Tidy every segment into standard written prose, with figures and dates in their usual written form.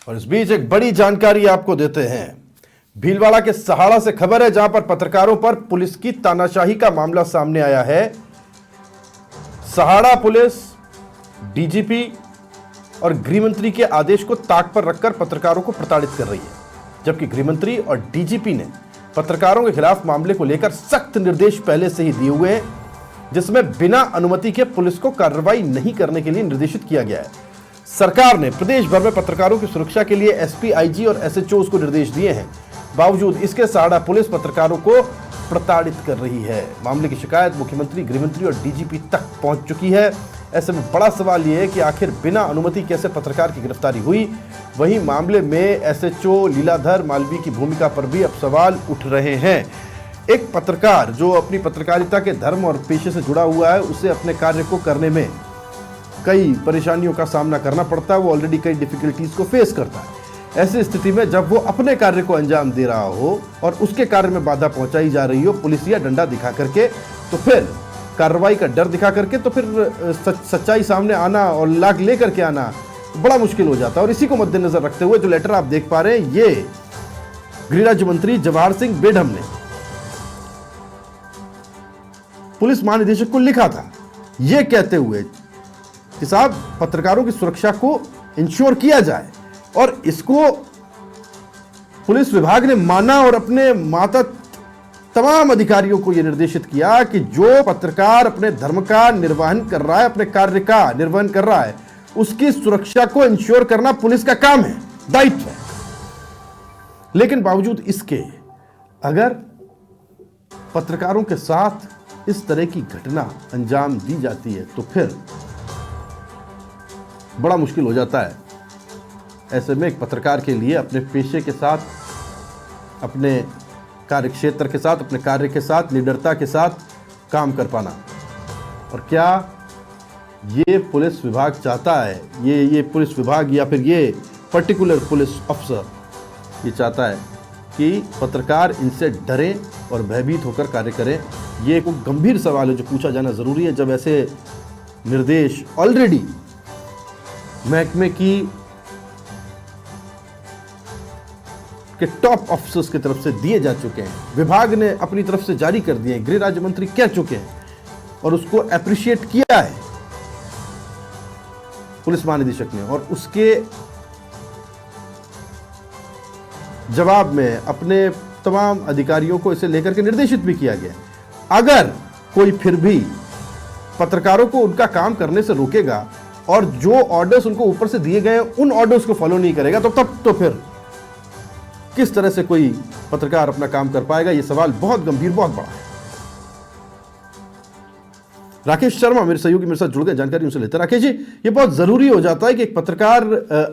और इस बीच एक बड़ी जानकारी आपको देते हैं। भीलवाड़ा के सहाड़ा से खबर है, जहां पर पत्रकारों पर पुलिस की तानाशाही का मामला सामने आया है। सहाड़ा पुलिस डीजीपी और गृहमंत्री के आदेश को ताक पर रखकर पत्रकारों को प्रताड़ित कर रही है, जबकि गृहमंत्री और डीजीपी ने पत्रकारों के खिलाफ मामले को लेकर सख्त निर्देश पहले से ही दिए हुए हैं, जिसमें बिना अनुमति के पुलिस को कार्रवाई नहीं करने के लिए निर्देशित किया गया है। सरकार ने प्रदेश भर में पत्रकारों की सुरक्षा के लिए एसपी, आईजी और एसएचओ को निर्देश दिए हैं। बावजूद इसके सहाड़ा पुलिस पत्रकारों को प्रताड़ित कर रही है। मामले की शिकायत मुख्यमंत्री, गृहमंत्री और डीजीपी तक पहुंच चुकी है। ऐसे में बड़ा सवाल यह है कि आखिर बिना अनुमति कैसे पत्रकार की गिरफ्तारी हुई। वहीं मामले में एसएचओ लीलाधर मालवीय की भूमिका पर भी अब सवाल उठ रहे हैं। एक पत्रकार जो अपनी पत्रकारिता के धर्म और पेशे से जुड़ा हुआ है, उसे अपने कार्य को करने में कई परेशानियों का सामना करना पड़ता है। वो ऑलरेडी कई डिफिकल्टीज को फेस करता है। ऐसी स्थिति में जब वो अपने कार्य को अंजाम दे रहा हो और उसके कार्य में बाधा पहुंचाई जा रही हो पुलिस या डंडा दिखा करके, तो फिर कार्रवाई का डर दिखा करके, तो फिर सच्चाई सामने आना और लाग ले करके आना बड़ा मुश्किल हो जाता है। और इसी को मद्देनजर रखते हुए जो लेटर आप देख पा रहे हैं, ये गृह राज्य मंत्री जवाहर सिंह बेढम ने पुलिस महानिदेशक को लिखा था, ये कहते हुए कि साहब पत्रकारों की सुरक्षा को इंश्योर किया जाए। और इसको पुलिस विभाग ने माना और अपने माता तमाम अधिकारियों को यह निर्देशित किया कि जो पत्रकार अपने धर्म का निर्वहन कर रहा है, अपने कार्य का निर्वहन कर रहा है, उसकी सुरक्षा को इंश्योर करना पुलिस का काम है, दायित्व है। लेकिन बावजूद इसके अगर पत्रकारों के साथ इस तरह की घटना अंजाम दी जाती है तो फिर बड़ा मुश्किल हो जाता है। ऐसे में एक पत्रकार के लिए अपने पेशे के साथ, अपने कार्य क्षेत्र के साथ, अपने कार्य के साथ निडरता के साथ काम कर पाना, और क्या ये पुलिस विभाग चाहता है, ये पुलिस विभाग या फिर ये पर्टिकुलर पुलिस अफसर ये चाहता है कि पत्रकार इनसे डरे और भयभीत होकर कार्य करें? ये एक गंभीर सवाल है जो पूछा जाना ज़रूरी है, जब ऐसे निर्देश ऑलरेडी महकमे के टॉप ऑफिसर्स की तरफ से दिए जा चुके हैं, विभाग ने अपनी तरफ से जारी कर दिए हैं, गृह राज्य मंत्री कह चुके हैं और उसको अप्रिशिएट किया है पुलिस महानिदेशक ने, और उसके जवाब में अपने तमाम अधिकारियों को इसे लेकर के निर्देशित भी किया गया। अगर कोई फिर भी पत्रकारों को उनका काम करने से रोकेगा और जो ऑर्डर्स उनको ऊपर से दिए गए उन ऑर्डर्स को फॉलो नहीं करेगा, तो तब तो फिर किस तरह से कोई पत्रकार अपना काम कर पाएगा? ये सवाल बहुत गंभीर, बहुत बड़ा है। राकेश शर्मा मेरे सहयोगी मेरे साथ जुड़ गए, जानकारी उनसे लेते हैं। राकेश जी, ये बहुत जरूरी हो जाता है कि एक पत्रकार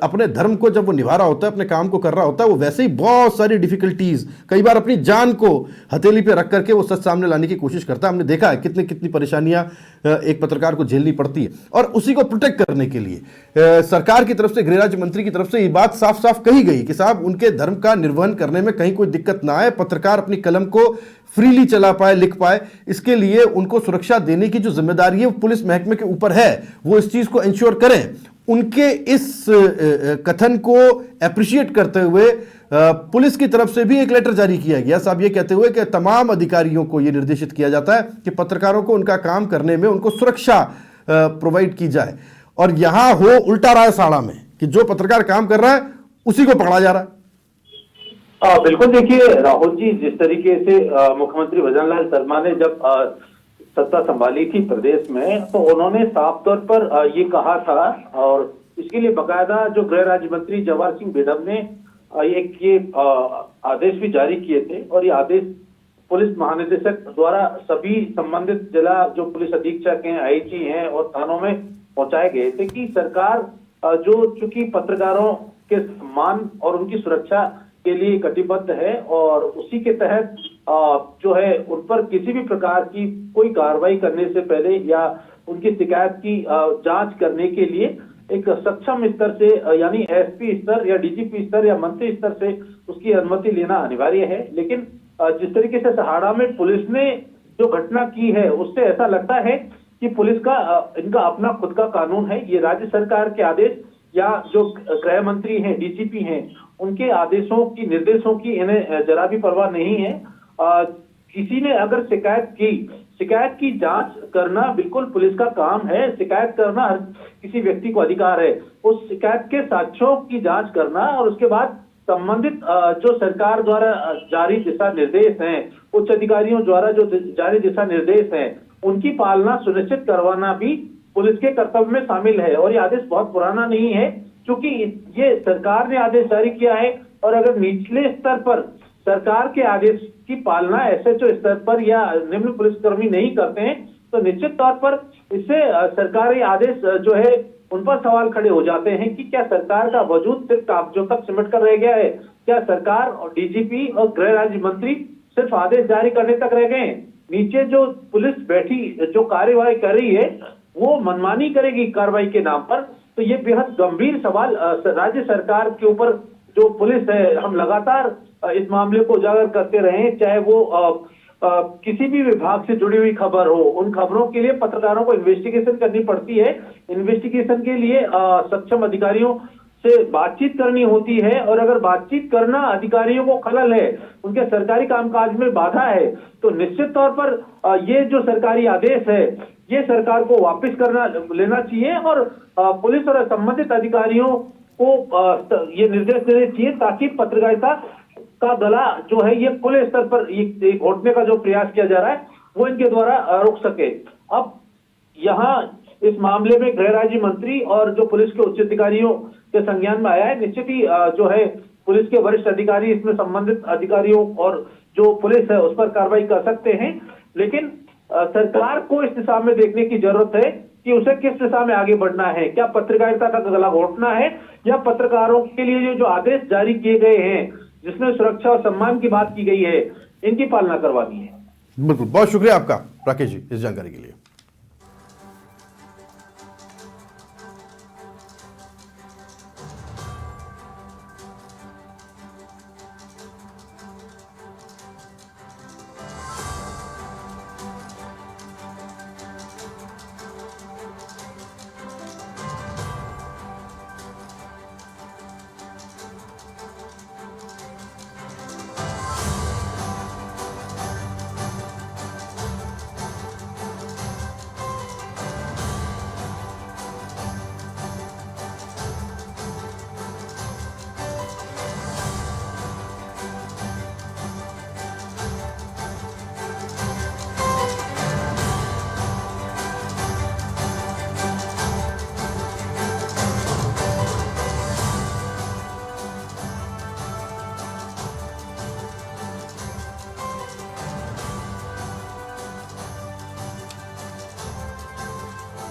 अपने धर्म को जब वो निभा रहा होता है, अपने काम को कर रहा होता है, वो वैसे ही बहुत सारी डिफिकल्टीज, कई बार अपनी जान को हथेली पे रख करके वो सच सामने लाने की कोशिश करता है। हमने देखा है कितनी कितनी परेशानियां एक पत्रकार को झेलनी पड़ती है, और उसी को प्रोटेक्ट करने के लिए सरकार की तरफ से, गृह राज्य मंत्री की तरफ से ये बात साफ साफ कही गई कि साहब उनके धर्म का निर्वहन करने में कहीं कोई दिक्कत ना आए, पत्रकार अपनी कलम को फ्रीली चला पाए, लिख पाए, इसके लिए उनको सुरक्षा देने की जो जिम्मेदारी है पुलिस महकमे के ऊपर है, वो इस चीज को इंश्योर करें। उनके इस कथन को एप्रिशिएट करते हुए पुलिस की तरफ से भी एक लेटर जारी किया गया, साहब ये कहते हुए कि तमाम अधिकारियों को यह निर्देशित किया जाता है कि पत्रकारों को उनका काम करने में उनको सुरक्षा प्रोवाइड की जाए। और यहां हो उल्टा रहा है सहाड़ा में कि जो पत्रकार काम कर रहा है उसी को पकड़ा जा रहा है। बिल्कुल, देखिए राहुल जी, जिस तरीके से मुख्यमंत्री भजन लाल शर्मा ने जब सत्ता संभाली थी प्रदेश में, तो उन्होंने साफ तौर पर ये कहा था, और इसके लिए बकायदा जो गृह राज्य मंत्री जवाहर सिंह बेढम ने ये आदेश भी जारी किए थे, और ये आदेश पुलिस महानिदेशक द्वारा सभी संबंधित जिला जो पुलिस अधीक्षक हैं, आईजी हैं और थानों में पहुंचाए गए थे कि सरकार जो चूंकि पत्रकारों के सम्मान और उनकी सुरक्षा के लिए कटिबद्ध है, और उसी के तहत जो है उन पर किसी भी प्रकार की कोई कार्रवाई करने से पहले या उनकी शिकायत की जांच करने के लिए एक सक्षम स्तर से, यानी एसपी स्तर या डीजीपी स्तर या मंत्री स्तर से उसकी अनुमति लेना अनिवार्य है। लेकिन जिस तरीके से सहाड़ा में पुलिस ने जो घटना की है, उससे ऐसा लगता है कि पुलिस का इनका अपना खुद का कानून है। ये राज्य सरकार के आदेश या जो गृह मंत्री हैं, डीजीपी हैं, उनके आदेशों की, निर्देशों की इन्हें जरा भी परवाह नहीं है। किसी ने अगर शिकायत की जांच करना बिल्कुल पुलिस का काम है। शिकायत करना हर किसी व्यक्ति को अधिकार है। उस शिकायत के साक्ष्यों की जांच करना और उसके बाद संबंधित जो सरकार द्वारा जारी दिशा निर्देश हैं, उच्च अधिकारियों द्वारा जो जारी दिशा निर्देश हैं, उनकी पालना सुनिश्चित करवाना भी पुलिस के कर्तव्य में शामिल है। और ये आदेश बहुत पुराना नहीं है, क्योंकि ये सरकार ने आदेश जारी किया है। और अगर निचले स्तर पर सरकार के आदेश की पालना एसएचओ स्तर पर या निम्न पुलिसकर्मी नहीं करते हैं, तो निश्चित तौर पर इससे सरकारी आदेश जो है उन पर सवाल खड़े हो जाते हैं कि क्या सरकार का वजूद सिर्फ कागजों तक सिमट कर रह गया है? क्या सरकार और डीजीपी और गृह राज्य मंत्री सिर्फ आदेश जारी करने तक रह गए हैं? नीचे जो पुलिस बैठी जो कार्यवाही कर रही है, वो मनमानी करेगी कार्रवाई के नाम पर। तो ये बेहद गंभीर सवाल राज्य सरकार के ऊपर जो पुलिस है, हम लगातार इस मामले को उजागर करते रहे, चाहे वो किसी भी विभाग से जुड़ी हुई खबर हो। उन खबरों के लिए पत्रकारों को इन्वेस्टिगेशन करनी पड़ती है। इन्वेस्टिगेशन के लिए सक्षम अधिकारियों से बातचीत करनी होती है, और अगर बातचीत करना अधिकारियों को खलल है, उनके सरकारी कामकाज में बाधा है, तो निश्चित तौर पर ये जो सरकारी आदेश है, ये सरकार को वापस लेना चाहिए और पुलिस और संबंधित अधिकारियों को ये निर्देश देने चाहिए, ताकि पत्रकारिता का गला जो है ये खुले स्तर पर ये घोटने का जो प्रयास किया जा रहा है, वो इनके द्वारा रोक सके। अब यहाँ इस मामले में गृह राज्य मंत्री और जो पुलिस के उच्च अधिकारियों के संज्ञान में आया है। निश्चित ही जो है पुलिस के वरिष्ठ अधिकारी इसमें संबंधित अधिकारियों और जो पुलिस है उस पर कार्रवाई कर सकते हैं, लेकिन सरकार को इस दिशा में देखने की जरूरत है कि उसे किस दिशा में आगे बढ़ना है। क्या पत्रकारिता का गला घोटना है, या पत्रकारों के लिए जो आदेश जारी किए गए हैं, जिसमें सुरक्षा और सम्मान की बात की गई है, इनकी पालना करवानी है। बिल्कुल, बहुत शुक्रिया आपका राकेश जी इस जानकारी के लिए।